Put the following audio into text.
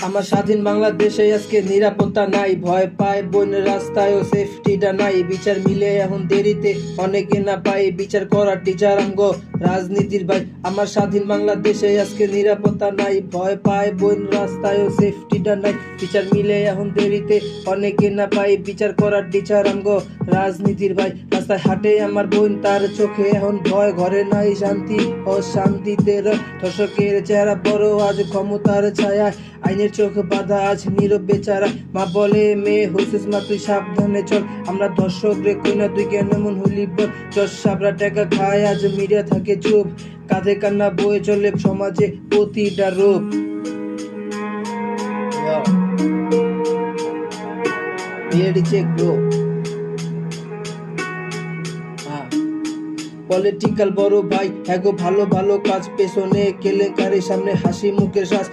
আমার স্বাধীন বাংলাদেশে আজকে নিরাপত্তা নাই, ভয় পায় বোন রাস্তায়ও সেফটিটা নাই। বিচার মিলে এখন দেরিতে অনেকে না পাই, বিচার করার টিচার আমগো রাজনীতির ভাই। আমার স্বাধীন বাংলাদেশে আজকে নিরাপত্তা নাই, ভয় পায় বোন রাস্তায়ও সেফটিটা নাই। বিচার মিলে এখন দেরিতে অনেকে না পাই, বিচার করার টিচার আমগো রাজনীতির ভাই। রাস্তায় হাঁটে আমার বোন, তার চোখে এখন ভয়, ঘরে নাই শান্তি ও শান্তিতে ধর্ষকের চেহারা বড় আজ ক্ষমতার ছায়া। আইনের চোখ বাধা আজ নীরব বেচারা, মা বলে মেয়ে হইছিস মা তুই সাবধানে চল। আমরা ধর্ষক রে কই না তুই কেন মন হইলি বল। চর সাবরা টাকা খায় আজ মিডিয়া থাকে চুপ, কাঁধে কান্না বয়ে চলে সমাজে প্রতিটা রূপ। পলিটিক্যাল বড় ভাই, হ্যাগো ভালো ভালো কাজ, পেছনে কেলেঙ্কারি সামনে হাসি মুখের শ্বাস।